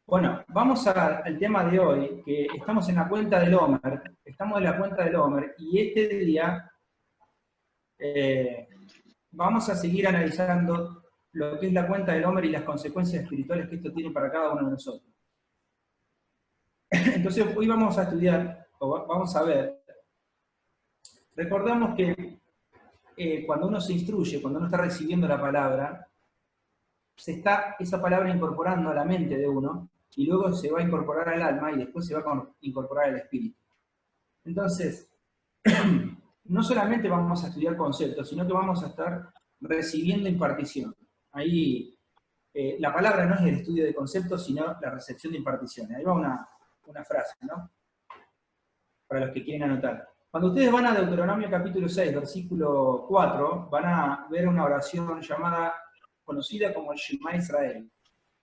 Bueno, vamos al tema de hoy, que estamos en la cuenta del Homer, estamos en la cuenta del Homer, y este día vamos a seguir analizando lo que es la cuenta del Homer y las consecuencias espirituales que esto tiene para cada uno de nosotros. Entonces, hoy vamos a estudiar, o vamos a ver, recordamos que cuando uno se instruye, cuando uno está recibiendo la palabra, se está esa palabra incorporando a la mente de uno, y luego se va a incorporar al alma, y después se va a incorporar al espíritu. Entonces, no solamente vamos a estudiar conceptos, sino que vamos a estar recibiendo impartición. Ahí la palabra no es el estudio de conceptos, sino la recepción de imparticiones. Ahí va una frase, ¿no? Para los que quieren anotar. Cuando ustedes van a Deuteronomio capítulo 6, versículo 4, van a ver una oración conocida como el Shema Israel.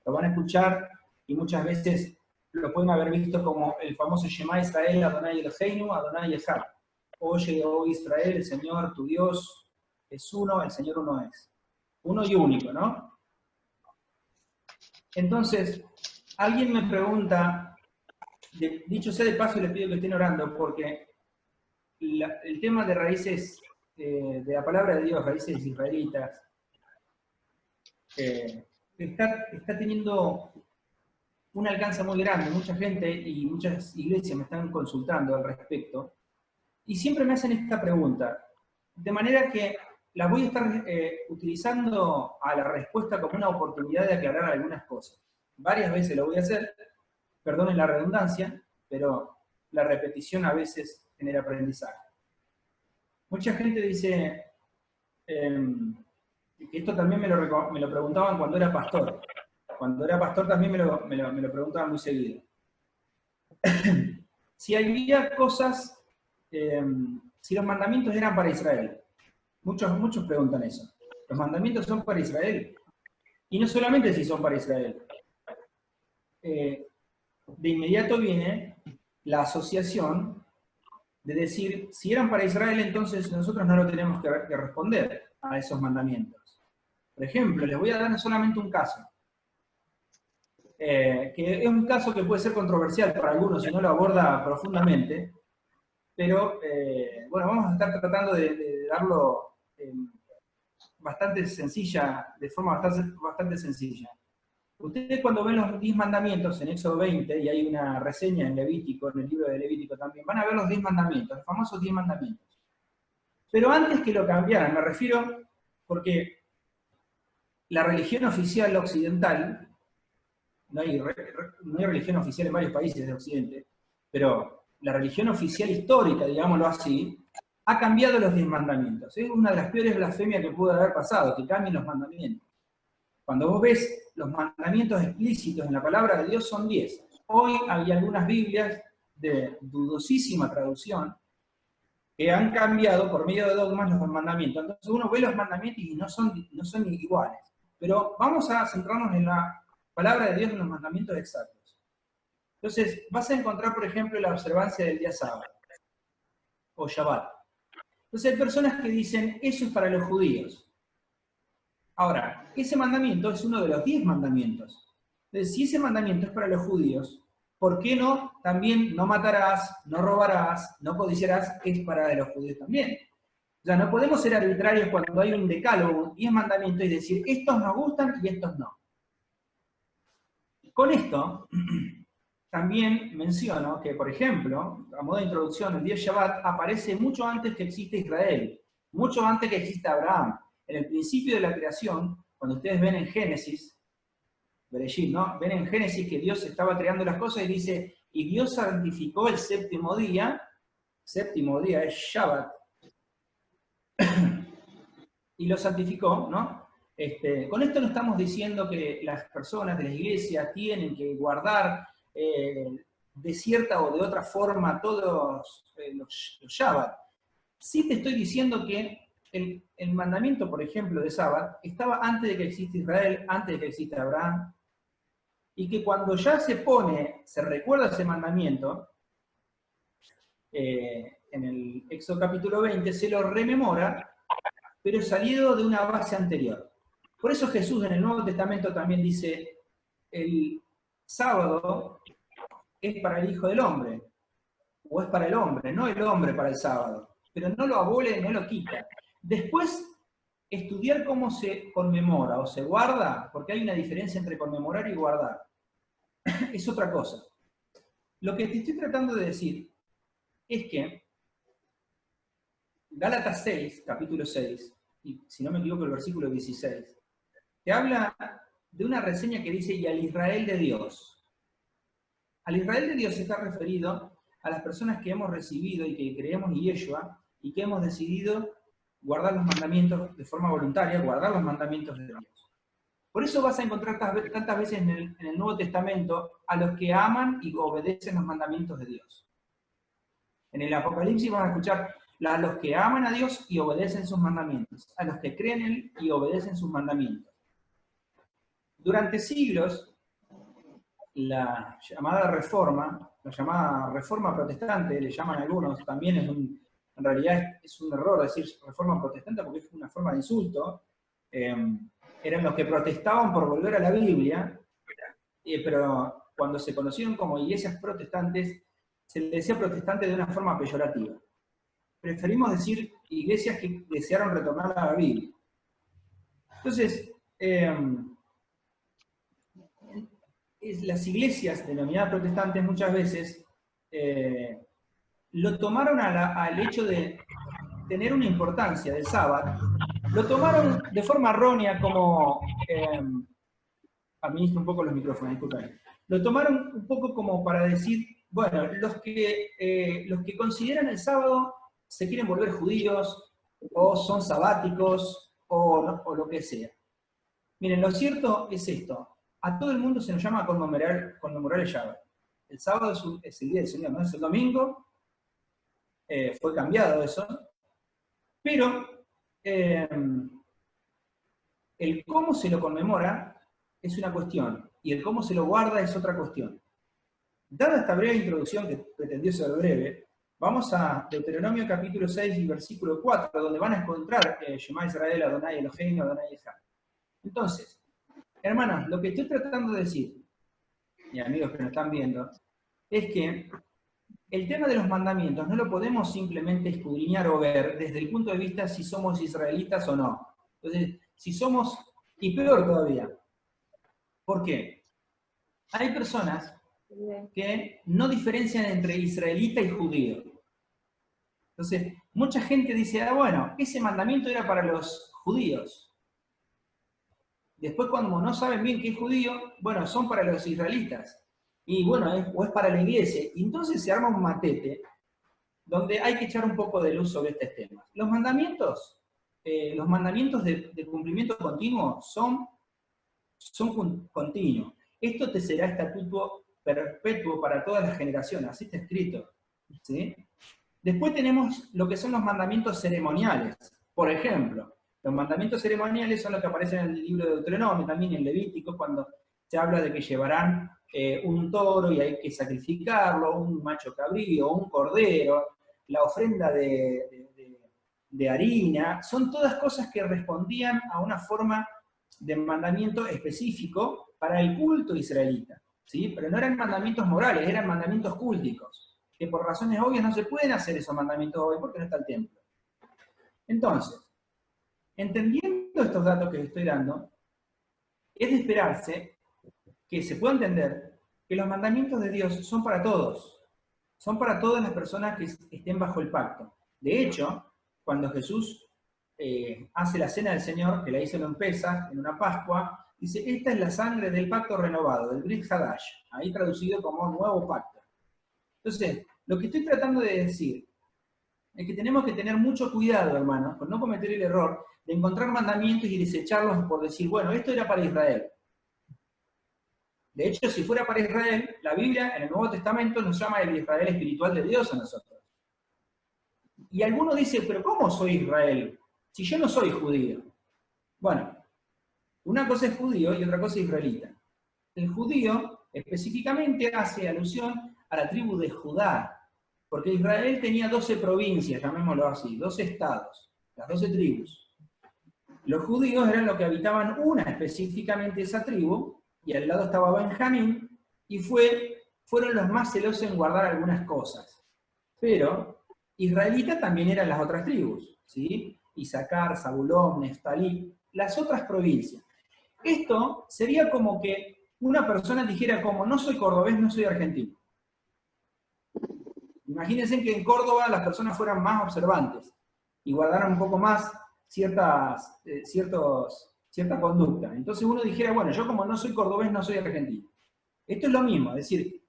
Lo van a escuchar y muchas veces lo pueden haber visto como el famoso Shema Israel, Adonai Eloheinu, Adonai Echad. Oye, oh Israel, el Señor, tu Dios, es uno, el Señor uno es. Uno y único, ¿no? Entonces, alguien me pregunta, dicho sea de paso, le pido que estén orando, porque el tema de raíces, de la palabra de Dios, raíces israelitas, está teniendo un alcance muy grande. Mucha gente y muchas iglesias me están consultando al respecto, y siempre me hacen esta pregunta, de manera que la voy a estar utilizando a la respuesta como una oportunidad de aclarar algunas cosas. Varias veces lo voy a hacer, perdonen la redundancia, pero la repetición a veces genera aprendizaje. Mucha gente dice, que esto también me lo preguntaban cuando era pastor. Cuando era pastor también me lo preguntaban muy seguido. Si había cosas, si los mandamientos eran para Israel. Muchos preguntan eso. ¿Los mandamientos son para Israel? Y no solamente si son para Israel. De inmediato viene la asociación de decir, si eran para Israel, entonces nosotros no lo tenemos que responder a esos mandamientos. Por ejemplo, les voy a dar solamente un caso. Que es un caso que puede ser controversial para algunos si no lo aborda profundamente, pero bueno, vamos a estar tratando de darlo bastante sencilla, de forma bastante sencilla. Ustedes cuando ven los 10 mandamientos en Éxodo 20, y hay una reseña en Levítico, en el libro de Levítico también, van a ver los 10 mandamientos, los famosos 10 mandamientos. Pero antes que lo cambiaran, me refiero porque la religión oficial occidental, no hay religión oficial en varios países de Occidente, pero la religión oficial histórica, digámoslo así, ha cambiado los 10 mandamientos. Es una de las peores blasfemias que pudo haber pasado, que cambien los mandamientos. Cuando vos ves los mandamientos explícitos en la palabra de Dios son 10. Hoy hay algunas Biblias de dudosísima traducción que han cambiado por medio de dogmas los mandamientos. Entonces uno ve los mandamientos y no son iguales. Pero vamos a centrarnos en la palabra de Dios, en los mandamientos exactos. Entonces vas a encontrar, por ejemplo, la observancia del día sábado, o Shabbat. Entonces hay personas que dicen, eso es para los judíos. Ahora, ese mandamiento es uno de los 10 mandamientos. Entonces, si ese mandamiento es para los judíos, ¿por qué no también no matarás, no robarás, no codiciarás, es para los judíos también? O sea, no podemos ser arbitrarios cuando hay un decálogo, 10 mandamientos, y decir, estos nos gustan y estos no. Con esto, también menciono que, por ejemplo, a modo de introducción, el día Shabbat aparece mucho antes que existe Israel, mucho antes que existe Abraham. En el principio de la creación, cuando ustedes ven en Génesis, Bereshit, ¿no? Ven en Génesis que Dios estaba creando las cosas y dice, y Dios santificó el séptimo día es Shabbat, y lo santificó, ¿no? Con esto no estamos diciendo que las personas de la iglesia tienen que guardar de cierta o de otra forma todos los Shabbat. Sí te estoy diciendo que el mandamiento, por ejemplo, de Shabbat, estaba antes de que exista Israel, antes de que exista Abraham, y que cuando ya se recuerda ese mandamiento, en el Éxodo capítulo 20, se lo rememora, pero salido de una base anterior. Por eso Jesús en el Nuevo Testamento también dice, sábado es para el Hijo del Hombre, o es para el hombre, no el hombre para el sábado, pero no lo abole, no lo quita. Después, estudiar cómo se conmemora o se guarda, porque hay una diferencia entre conmemorar y guardar, es otra cosa. Lo que te estoy tratando de decir es que Gálatas 6, capítulo 6, y si no me equivoco el versículo 16, te habla de una reseña que dice, y al Israel de Dios. Al Israel de Dios está referido a las personas que hemos recibido y que creemos en Yeshua, y que hemos decidido guardar los mandamientos de forma voluntaria, guardar los mandamientos de Dios. Por eso vas a encontrar tantas veces en el Nuevo Testamento a los que aman y obedecen los mandamientos de Dios. En el Apocalipsis vas a escuchar a los que aman a Dios y obedecen sus mandamientos, a los que creen en Él y obedecen sus mandamientos. Durante siglos, la llamada reforma protestante, le llaman algunos, también en realidad es un error decir reforma protestante porque es una forma de insulto, eran los que protestaban por volver a la Biblia, pero cuando se conocieron como iglesias protestantes, se les decía protestante de una forma peyorativa. Preferimos decir iglesias que desearon retornar a la Biblia. Entonces, las iglesias denominadas protestantes muchas veces lo tomaron al hecho de tener una importancia del sábado, lo tomaron de forma errónea como, administro un poco los micrófonos, disculpen, lo tomaron un poco como para decir, bueno, los que consideran el sábado se quieren volver judíos, o son sabáticos, o lo que sea. Miren, lo cierto es esto, a todo el mundo se nos llama a conmemorar el Shabbat. El sábado es el día del Señor, no es el domingo, fue cambiado eso, pero el cómo se lo conmemora es una cuestión, y el cómo se lo guarda es otra cuestión. Dada esta breve introducción, que pretendió ser breve, vamos a Deuteronomio capítulo 6 y versículo 4, donde van a encontrar Shema Israel, Adonai Eloheinu, Adonai Echad. Entonces, hermanos, lo que estoy tratando de decir, y amigos que nos están viendo, es que el tema de los mandamientos no lo podemos simplemente escudriñar o ver desde el punto de vista si somos israelitas o no. Entonces, si somos, y peor todavía, ¿por qué? Hay personas que no diferencian entre israelita y judío. Entonces, mucha gente dice, bueno, ese mandamiento era para los judíos. Después, cuando no saben bien qué es judío, bueno, son para los israelitas. Y bueno, o es para la iglesia. Y entonces se arma un matete donde hay que echar un poco de luz sobre estos temas. Los mandamientos de cumplimiento continuo son continuos. Esto te será estatuto perpetuo para todas las generaciones, así está escrito. ¿Sí? Después tenemos lo que son los mandamientos ceremoniales. Por ejemplo, los mandamientos ceremoniales son los que aparecen en el libro de Deuteronomio, también en Levítico, cuando se habla de que llevarán un toro y hay que sacrificarlo, un macho cabrío, un cordero, la ofrenda de harina. Son todas cosas que respondían a una forma de mandamiento específico para el culto israelita. ¿Sí? Pero no eran mandamientos morales, eran mandamientos cúlticos, que por razones obvias no se pueden hacer esos mandamientos hoy porque no está el templo. Entonces, entendiendo estos datos que les estoy dando, es de esperarse que se pueda entender que los mandamientos de Dios son para todos, son para todas las personas que estén bajo el pacto. De hecho, cuando Jesús hace la cena del Señor, que la hizo en Pesaj, en una Pascua, dice, esta es la sangre del pacto renovado, del Brit Hadash, ahí traducido como nuevo pacto. Entonces, lo que estoy tratando de decir es que tenemos que tener mucho cuidado, hermanos, con no cometer el error de encontrar mandamientos y desecharlos por decir, bueno, esto era para Israel. De hecho, si fuera para Israel, la Biblia en el Nuevo Testamento nos llama el Israel espiritual de Dios a nosotros. Y alguno dice, pero ¿cómo soy Israel? Si yo no soy judío. Bueno, una cosa es judío y otra cosa es israelita. El judío específicamente hace alusión a la tribu de Judá, porque Israel tenía 12 provincias, llamémoslo así, 12 estados, las 12 tribus. Los judíos eran los que habitaban una específicamente esa tribu, y al lado estaba Benjamín, y fueron los más celosos en guardar algunas cosas. Pero israelitas también eran las otras tribus, ¿sí? Isaacar, Zabulón, Neftalí, las otras provincias. Esto sería como que una persona dijera como, no soy cordobés, no soy argentino. Imagínense que en Córdoba las personas fueran más observantes y guardaran un poco más cierta conducta. Entonces uno dijera, bueno, yo como no soy cordobés, no soy argentino. Esto es lo mismo, es decir,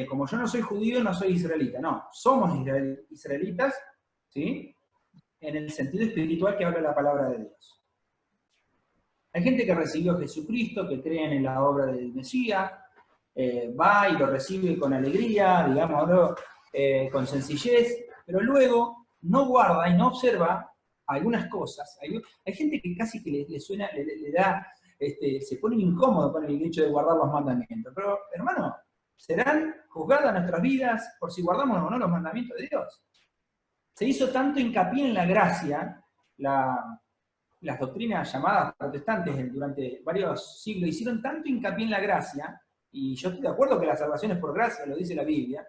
como yo no soy judío, no soy israelita. No, somos israelitas, ¿sí? En el sentido espiritual que habla la palabra de Dios. Hay gente que recibió a Jesucristo, que creen en la obra del Mesías, va y lo recibe con alegría, digámoslo, con sencillez, pero luego no guarda y no observa algunas cosas. Hay gente que casi que le suena, le da, se pone incómodo con el hecho de guardar los mandamientos. Pero, hermano, ¿serán juzgadas nuestras vidas por si guardamos o no los mandamientos de Dios? Se hizo tanto hincapié en la gracia, las doctrinas llamadas protestantes durante varios siglos hicieron tanto hincapié en la gracia, y yo estoy de acuerdo que la salvación es por gracia, lo dice la Biblia,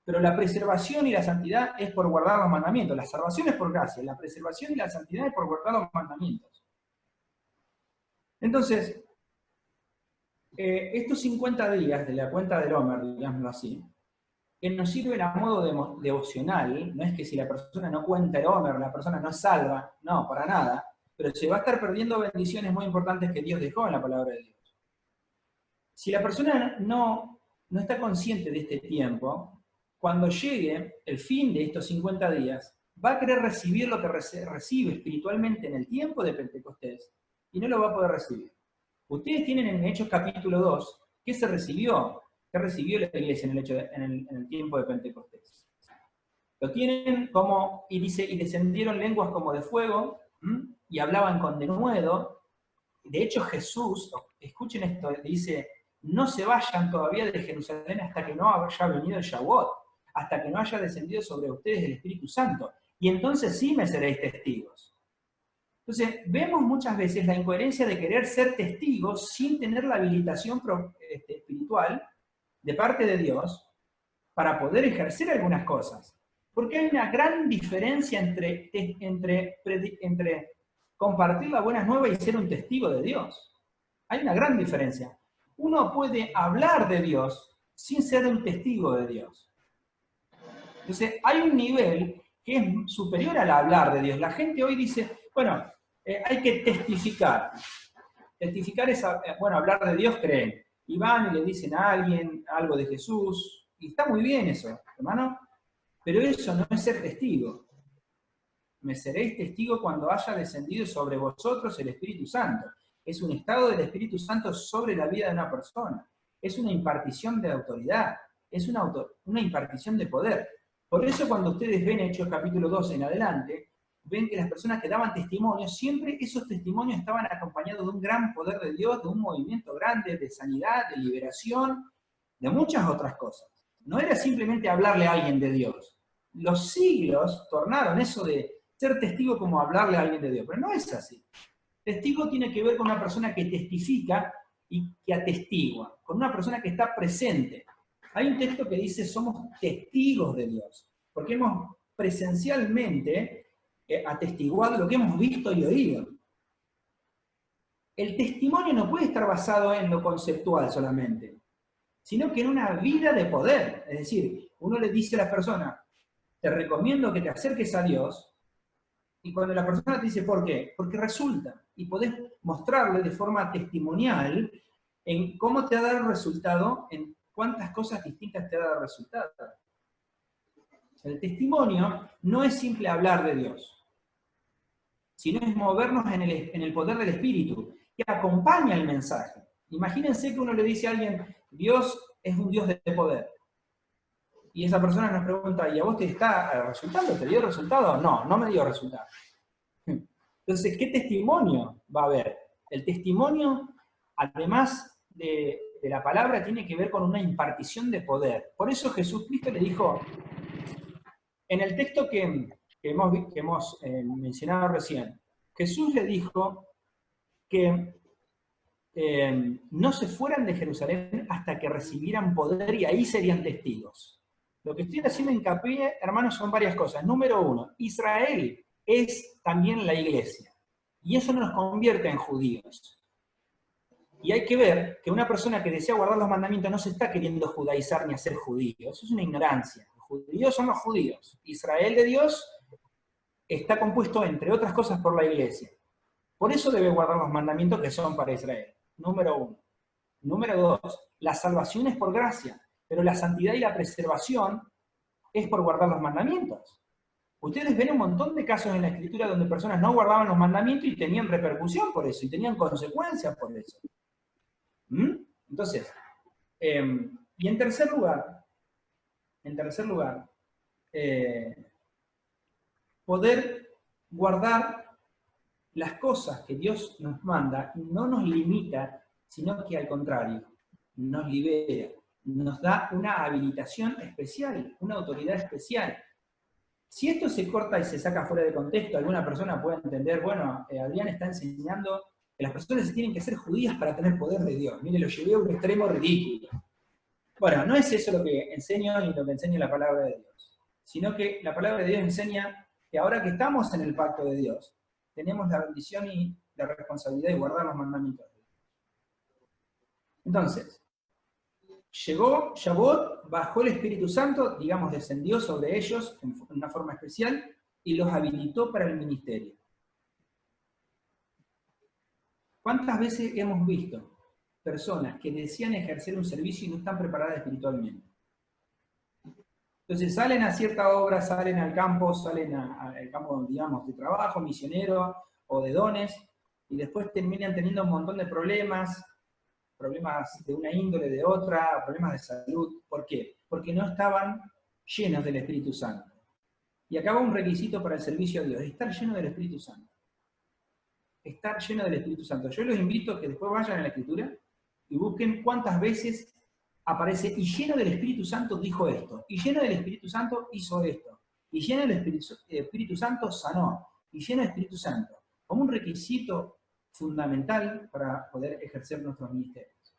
pero la preservación y la santidad es por guardar los mandamientos. La salvación es por gracia, la preservación y la santidad es por guardar los mandamientos. Entonces, estos 50 días de la cuenta del Homer, digámoslo así, que nos sirven a modo devocional, no es que si la persona no cuenta el Homer, la persona no es salva, no, para nada, pero se va a estar perdiendo bendiciones muy importantes que Dios dejó en la palabra de Dios. Si la persona no está consciente de este tiempo, cuando llegue el fin de estos 50 días, va a querer recibir lo que recibe espiritualmente en el tiempo de Pentecostés y no lo va a poder recibir. Ustedes tienen en Hechos capítulo 2, ¿qué se recibió? ¿Qué recibió la iglesia en el tiempo de Pentecostés? Lo tienen como, y dice, y descendieron lenguas como de fuego, y hablaban con denuedo. De hecho Jesús, escuchen esto, dice, no se vayan todavía de Jerusalén hasta que no haya venido el Shavuot, hasta que no haya descendido sobre ustedes el Espíritu Santo, y entonces sí me seréis testigos. Entonces, vemos muchas veces la incoherencia de querer ser testigos sin tener la habilitación espiritual de parte de Dios para poder ejercer algunas cosas. Porque hay una gran diferencia entre compartir la buena nueva y ser un testigo de Dios. Hay una gran diferencia. Uno puede hablar de Dios sin ser un testigo de Dios. Entonces, hay un nivel que es superior al hablar de Dios. La gente hoy dice, bueno, hay que testificar. Testificar es, bueno, hablar de Dios creen. Y van y le dicen a alguien algo de Jesús, y está muy bien eso, hermano, pero eso no es ser testigo. Me seréis testigo cuando haya descendido sobre vosotros el Espíritu Santo. Es un estado del Espíritu Santo sobre la vida de una persona. Es una impartición de autoridad. Es una impartición de poder. Por eso cuando ustedes ven Hechos capítulo 2 en adelante, ven que las personas que daban testimonio, siempre esos testimonios estaban acompañados de un gran poder de Dios, de un movimiento grande de sanidad, de liberación, de muchas otras cosas. No era simplemente hablarle a alguien de Dios. Los siglos tornaron eso de ser testigo como hablarle a alguien de Dios, pero no es así. Testigo tiene que ver con una persona que testifica y que atestigua, con una persona que está presente. Hay un texto que dice, somos testigos de Dios, porque hemos presencialmente atestiguado lo que hemos visto y oído. El testimonio no puede estar basado en lo conceptual solamente, sino que en una vida de poder. Es decir, uno le dice a la persona, te recomiendo que te acerques a Dios, y cuando la persona te dice, ¿por qué? Porque resulta, y podés mostrarle de forma testimonial en cómo te ha dado el resultado, en cuántas cosas distintas te ha dado el resultado. El testimonio no es simple hablar de Dios, sino es movernos en el poder del Espíritu, que acompaña el mensaje. Imagínense que uno le dice a alguien, Dios es un Dios de poder. Y esa persona nos pregunta, ¿y a vos te está resultando? ¿Te dio resultado? No, no me dio resultado. Entonces, ¿qué testimonio va a haber? El testimonio, además de la palabra, tiene que ver con una impartición de poder. Por eso Jesucristo le dijo, en el texto que hemos mencionado recién, Jesús le dijo que no se fueran de Jerusalén hasta que recibieran poder y ahí serían testigos. Lo que estoy haciendo hincapié, hermanos, son varias cosas. Número uno, Israel es también la iglesia. Y eso no nos convierte en judíos. Y hay que ver que una persona que desea guardar los mandamientos no se está queriendo judaizar ni hacer judío. Eso es una ignorancia. Los judíos son los judíos. Israel de Dios está compuesto, entre otras cosas, por la iglesia. Por eso debe guardar los mandamientos que son para Israel. Número uno. Número dos, la salvación es por gracia, pero la santidad y la preservación es por guardar los mandamientos. Ustedes ven un montón de casos en la Escritura donde personas no guardaban los mandamientos y tenían repercusión por eso, y tenían consecuencias por eso. Entonces, y en tercer lugar, poder guardar las cosas que Dios nos manda no nos limita, sino que al contrario, nos libera, nos da una habilitación especial, una autoridad especial. Si esto se corta y se saca fuera de contexto, alguna persona puede entender, bueno, Adrián está enseñando que las personas se tienen que ser judías para tener poder de Dios. Mire, lo llevé a un extremo ridículo. Bueno, no es eso lo que enseño ni lo que enseña la palabra de Dios, sino que la palabra de Dios enseña que ahora que estamos en el pacto de Dios, tenemos la bendición y la responsabilidad de guardar los mandamientos de Dios. Entonces, llegó Shavuot, bajó el Espíritu Santo, digamos, descendió sobre ellos en una forma especial y los habilitó para el ministerio. ¿Cuántas veces hemos visto personas que desean ejercer un servicio y no están preparadas espiritualmente? Entonces salen a cierta obra, salen al campo, digamos, de trabajo, misionero o de dones, y después terminan teniendo un montón de problemas de una índole, de otra, problemas de salud. ¿Por qué? Porque no estaban llenos del Espíritu Santo. Y acá va un requisito para el servicio a Dios, estar lleno del Espíritu Santo. Estar lleno del Espíritu Santo. Yo los invito a que después vayan a la Escritura y busquen cuántas veces aparece, y lleno del Espíritu Santo dijo esto, y lleno del Espíritu Santo hizo esto, y lleno del Espíritu Santo sanó, y lleno del Espíritu Santo, como un requisito fundamental para poder ejercer nuestros ministerios.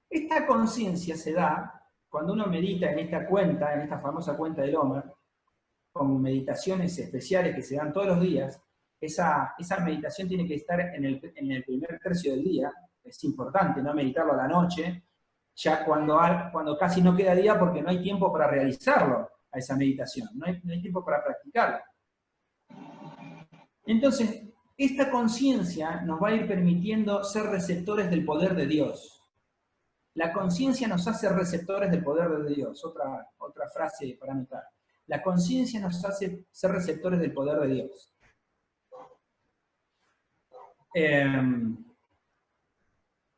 Esta conciencia se da cuando uno medita en esta cuenta, en esta famosa cuenta del Homer, con meditaciones especiales que se dan todos los días. Esa meditación tiene que estar en el primer tercio del día, es importante no meditarlo a la noche, ya cuando casi no queda día porque no hay tiempo para realizarlo, a esa meditación, no hay tiempo para practicarla. Entonces, esta conciencia nos va a ir permitiendo ser receptores del poder de Dios. La conciencia nos hace receptores del poder de Dios, otra frase para anotar. La conciencia nos hace ser receptores del poder de Dios.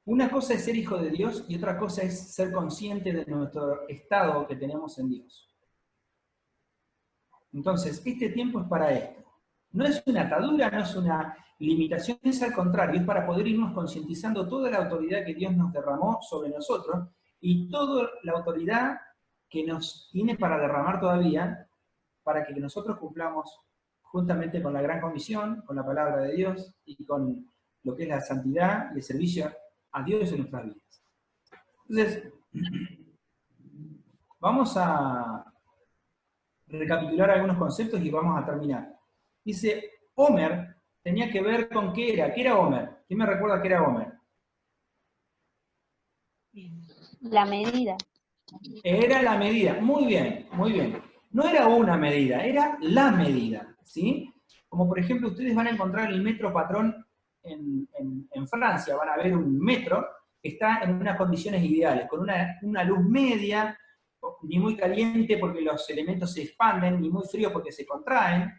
Una cosa es ser hijo de Dios y otra cosa es ser consciente de nuestro estado que tenemos en Dios. Entonces, este tiempo es para esto. No es una atadura, no es una limitación, es al contrario, es para poder irnos concientizando toda la autoridad que Dios nos derramó sobre nosotros y toda la autoridad que nos tiene para derramar todavía, para que nosotros cumplamos juntamente con la gran comisión, con la palabra de Dios y con lo que es la santidad y el servicio a Dios en nuestras vidas. Entonces, vamos a recapitular algunos conceptos y vamos a terminar. Dice, Homer tenía que ver con qué era. ¿Qué era Homer? ¿Quién me recuerda qué era Homer? La medida. Era la medida. Muy bien, muy bien. No era una medida, era la medida, ¿sí? Como por ejemplo, ustedes van a encontrar el metro patrón en Francia, van a ver un metro que está en unas condiciones ideales, con una luz media, ni muy caliente porque los elementos se expanden, ni muy frío porque se contraen,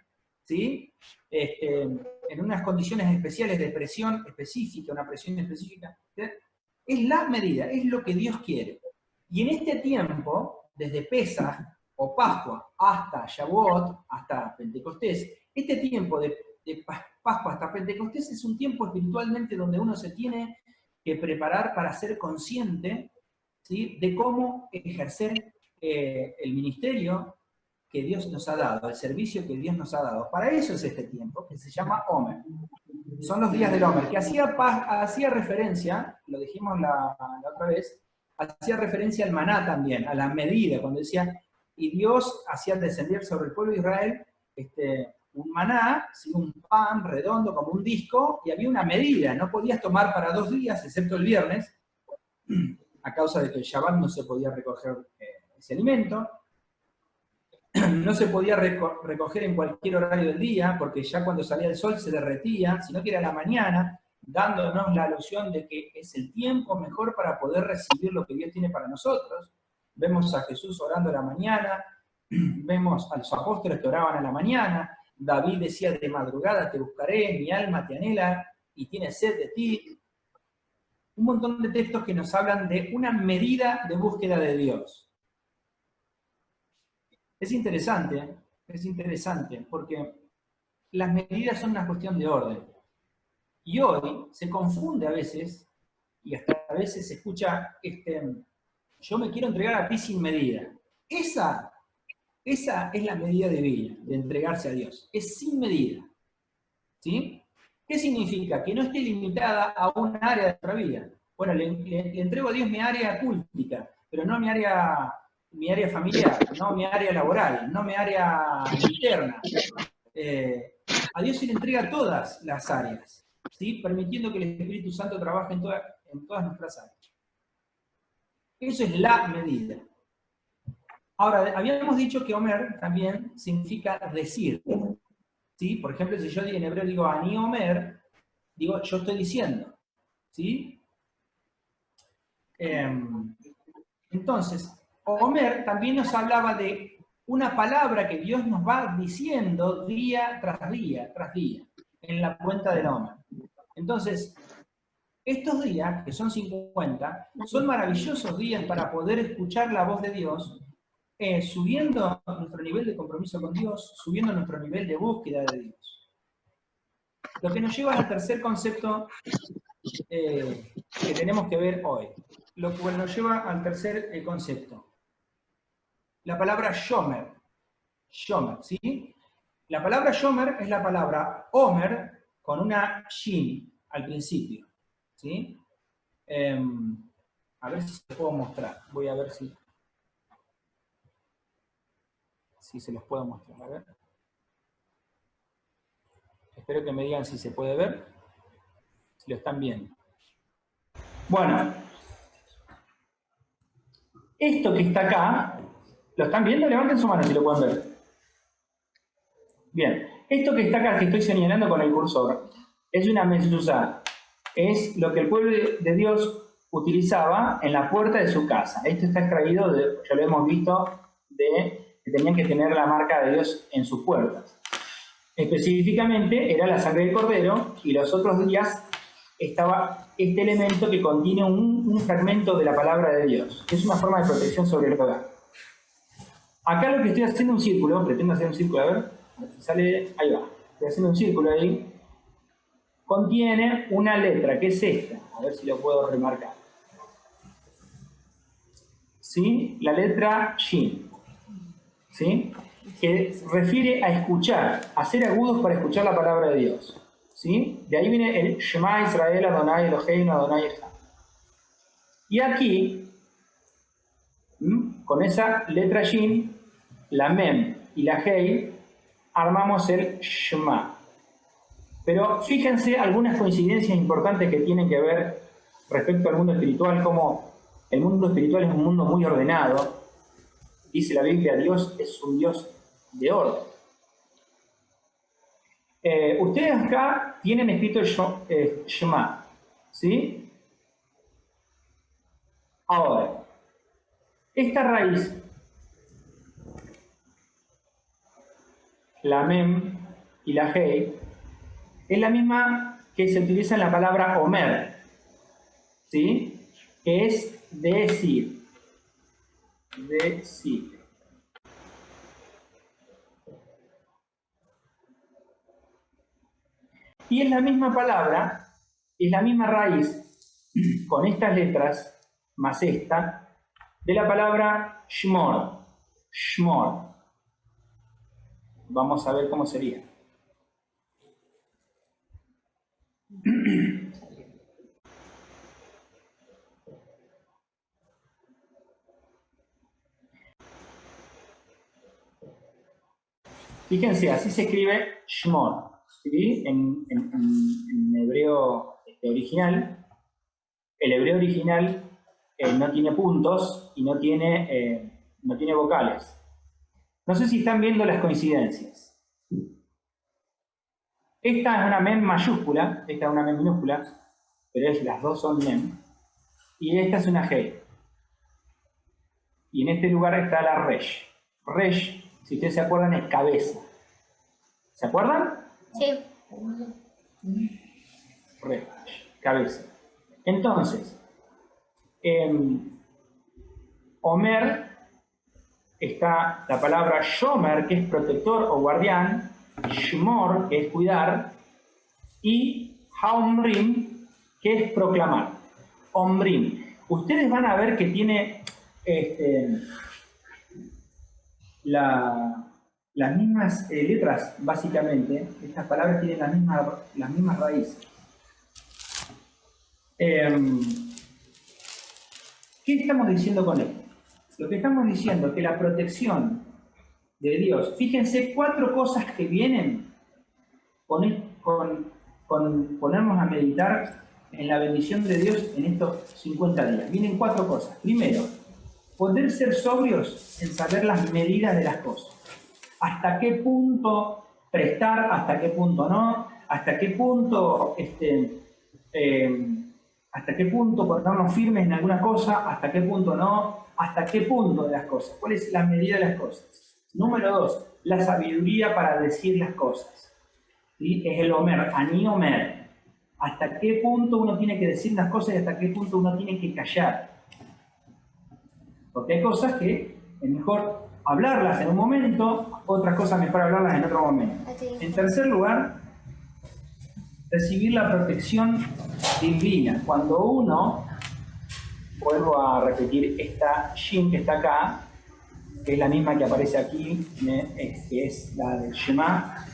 ¿sí? En unas condiciones especiales de presión específica, una presión específica. ¿Sí? Es la medida, es lo que Dios quiere. Y en este tiempo, desde Pesaj o Pascua hasta Shavuot, hasta Pentecostés, este tiempo de Pascua hasta Pentecostés es un tiempo espiritualmente donde uno se tiene que preparar para ser consciente, ¿sí?, de cómo ejercer el ministerio que Dios nos ha dado, el servicio que Dios nos ha dado. Para eso es este tiempo, que se llama Omer. Son los días del Omer, que hacía referencia, lo dijimos la otra vez, hacía referencia al maná también, a la medida, cuando decía, y Dios hacía descender sobre el pueblo de Israel un maná, ¿sí? Un pan redondo como un disco, y había una medida, no podías tomar para 2 días, excepto el viernes, a causa de que el Shabbat no se podía recoger ese alimento, no se podía recoger en cualquier horario del día, porque ya cuando salía el sol se derretía, sino que era la mañana, dándonos la alusión de que es el tiempo mejor para poder recibir lo que Dios tiene para nosotros. Vemos a Jesús orando a la mañana, vemos a los apóstoles que oraban a la mañana, David decía, de madrugada te buscaré, mi alma te anhela y tiene sed de ti. Un montón de textos que nos hablan de una medida de búsqueda de Dios. Es interesante, porque las medidas son una cuestión de orden. Y hoy se confunde a veces, y hasta a veces se escucha, yo me quiero entregar a ti sin medida. Esa es la medida divina, de entregarse a Dios. Es sin medida. ¿Sí? ¿Qué significa? Que no esté limitada a un área de nuestra vida. Bueno, le entrego a Dios mi área cultica, pero no mi área familiar, no mi área laboral, no mi área interna. A Dios se le entrega todas las áreas, ¿sí? Permitiendo que el Espíritu Santo trabaje en todas nuestras áreas. Eso es la medida. Ahora, habíamos dicho que Omer también significa decir. ¿Sí? Por ejemplo, si yo en hebreo digo Ani Omer, digo yo estoy diciendo. ¿Sí? Entonces, Omer también nos hablaba de una palabra que Dios nos va diciendo día tras día, en la cuenta del Omer. Entonces, estos días, que son 50, son maravillosos días para poder escuchar la voz de Dios, subiendo nuestro nivel de compromiso con Dios, subiendo nuestro nivel de búsqueda de Dios. Lo que nos lleva al tercer concepto que tenemos que ver hoy. Lo cual nos lleva al tercer concepto. La palabra shomer. Shomer, ¿sí? La palabra shomer es la palabra Omer con una shin al principio. ¿Sí? A ver si se puedo mostrar. Voy a ver si se los puedo mostrar. A ver. Espero que me digan si se puede ver. Si lo están viendo. Bueno. Esto que está acá, ¿lo están viendo? Levanten su mano si lo pueden ver. Bien. Esto que está acá, que estoy señalando con el cursor, es una mezuzá. Es lo que el pueblo de Dios utilizaba en la puerta de su casa. Esto está extraído, ya lo hemos visto, de que tenían que tener la marca de Dios en sus puertas. Específicamente era la sangre del cordero, y los otros días estaba este elemento que contiene un fragmento de la palabra de Dios. Es una forma de protección sobre el hogar. Acá lo que estoy haciendo un círculo, pretendo hacer un círculo, a ver si sale, ahí va. Estoy haciendo un círculo ahí. Contiene una letra, que es esta. A ver si lo puedo remarcar. ¿Sí? La letra Shin. ¿Sí? Que refiere a escuchar, a ser agudos para escuchar la palabra de Dios. ¿Sí? De ahí viene el Shema Israel Adonai Eloheinu Adonai Echad. Y aquí, con esa letra Shin, la Mem y la Hei, armamos el Shema. Pero fíjense algunas coincidencias importantes que tienen que ver respecto al mundo espiritual, como el mundo espiritual es un mundo muy ordenado. Dice la Biblia, Dios es un Dios de orden. Ustedes acá tienen escrito el Shema, ¿sí? Ahora, esta raíz, la Mem y la Hei, es la misma que se utiliza en la palabra Omer, ¿sí? Que es decir. Decir. Y es la misma palabra, es la misma raíz, con estas letras, más esta, de la palabra Shmor. Shmor. vamos a ver cómo sería. Fíjense, así se escribe Shmor, ¿sí? En hebreo original. El hebreo original no tiene puntos y no tiene vocales. No sé si están viendo las coincidencias. Esta es una mem mayúscula, esta es una mem minúscula, pero las dos son mem. Y esta es una hey. Y en este lugar está la resh. Resh, si ustedes se acuerdan, es cabeza. ¿Se acuerdan? Sí. Resh, cabeza. Entonces, Omer está la palabra Shomer, que es protector o guardián, Shmor, que es cuidar, y Haomrim, que es proclamar. Omrim. Ustedes van a ver que tiene las mismas letras, básicamente. Estas palabras tienen las mismas raíces. ¿Qué estamos diciendo con esto? Lo que estamos diciendo es que la protección de Dios, fíjense 4 cosas que vienen con ponernos a meditar en la bendición de Dios en estos 50 días. Vienen 4 cosas. Primero, poder ser sobrios en saber las medidas de las cosas. Hasta qué punto prestar, hasta qué punto no, hasta qué punto ponernos firmes en alguna cosa, hasta qué punto no, hasta qué punto de las cosas. ¿Cuál es la medida de las cosas? Número 2, la sabiduría para decir las cosas. ¿Sí? Es el Omer, Ani Omer. Hasta qué punto uno tiene que decir las cosas y hasta qué punto uno tiene que callar. Porque hay cosas que es mejor hablarlas en un momento, otras cosas mejor hablarlas en otro momento. En tercer lugar, recibir la protección divina. Cuando uno, vuelvo a repetir esta Shin que está acá, que es la misma que aparece aquí, que es la del Shema,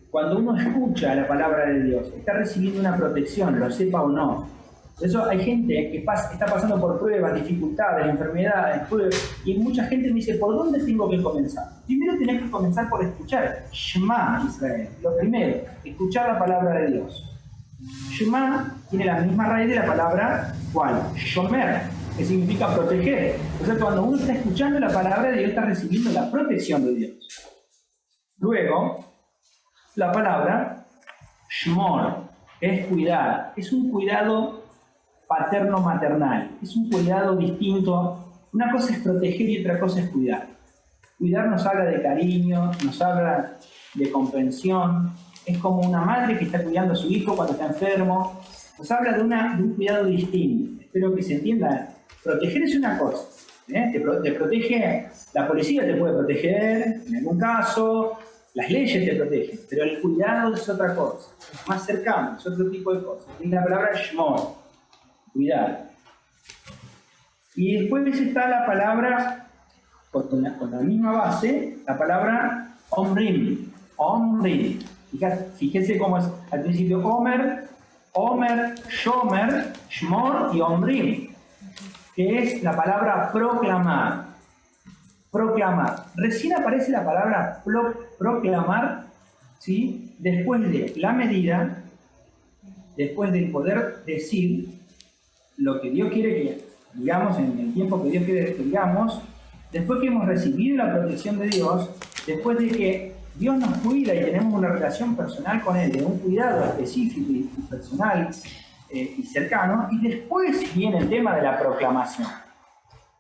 cuando uno escucha la palabra de Dios, está recibiendo una protección, lo sepa o no. Por eso hay gente que está pasando por pruebas, dificultades, enfermedades, y mucha gente me dice, ¿por dónde tengo que comenzar? Primero tenés que comenzar por escuchar. Shema Israel. Lo primero, escuchar la palabra de Dios. Shema tiene la misma raíz de la palabra, ¿cuál? Shomer, que significa proteger. O sea, cuando uno está escuchando la palabra de Dios, está recibiendo la protección de Dios. Luego, la palabra Shmor, es cuidar. Es un cuidado paterno-maternal. Es un cuidado distinto. Una cosa es proteger y otra cosa es cuidar. Cuidar nos habla de cariño, nos habla de comprensión. Es como una madre que está cuidando a su hijo cuando está enfermo. Nos habla de un cuidado distinto. Espero que se entienda. Proteger es una cosa. Te protege, la policía te puede proteger en algún caso, las leyes te protegen, pero el cuidado es otra cosa, es más cercano, es otro tipo de cosas. Es la palabra Shmor, cuidar. Y después está la palabra, con la misma base, la palabra Omrim. Omrim. Fíjense cómo es al principio Omer, Shomer, Shmor y Omrim, que es la palabra proclamar. Proclamar. Recién aparece la palabra proclamar, ¿sí? Después de la medida, después de poder decir lo que Dios quiere que digamos en el tiempo que Dios quiere que digamos, después que hemos recibido la protección de Dios, después de que Dios nos cuida y tenemos una relación personal con Él, de un cuidado específico y personal y cercano, y después viene el tema de la proclamación,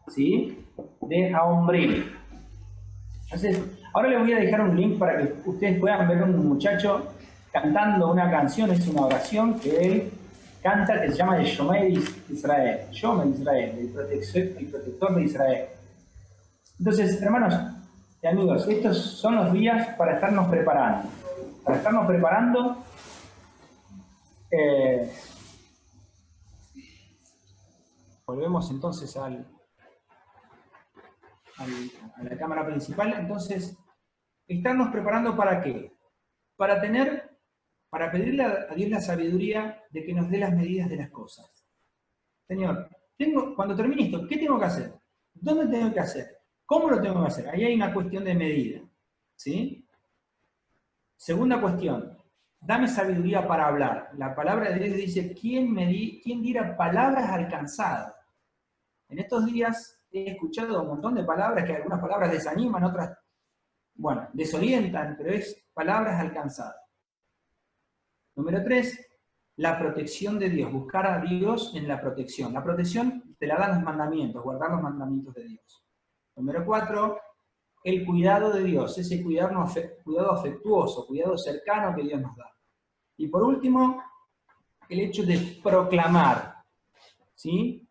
¿sí? De Haomrim. Entonces, ahora les voy a dejar un link para que ustedes puedan ver a un muchacho cantando una canción, es una oración que él canta que se llama el Shomer Israel, Shomer Israel, el protector de Israel. Entonces, hermanos y amigos, estos son los días para estarnos preparando. Para estarnos preparando, volvemos entonces a la cámara principal. Entonces, estarnos preparando ¿para qué? Para pedirle a Dios la sabiduría de que nos dé las medidas de las cosas. Señor, cuando termine esto, ¿qué tengo que hacer? ¿Dónde tengo que hacer? ¿Cómo lo tengo que hacer? Ahí hay una cuestión de medida. ¿Sí? Segunda cuestión, dame sabiduría para hablar. La palabra de Dios dice, ¿quién diera palabras alcanzadas? En estos días he escuchado un montón de palabras, que algunas palabras desaniman, otras, bueno, desorientan, pero es palabras alcanzadas. Número 3, la protección de Dios, buscar a Dios en la protección. La protección te la dan los mandamientos, guardar los mandamientos de Dios. Número 4, el cuidado de Dios, ese cuidado afectuoso, cuidado cercano que Dios nos da. Y por último, el hecho de proclamar, ¿sí?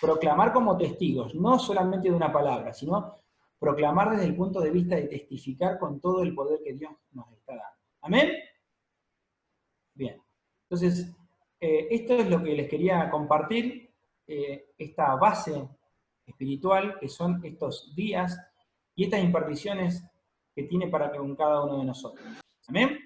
Proclamar como testigos, no solamente de una palabra, sino proclamar desde el punto de vista de testificar con todo el poder que Dios nos está dando. ¿Amén? Bien. Entonces, esto es lo que les quería compartir, esta base espiritual que son estos días y estas imparticiones que tiene para con cada uno de nosotros. ¿Amén?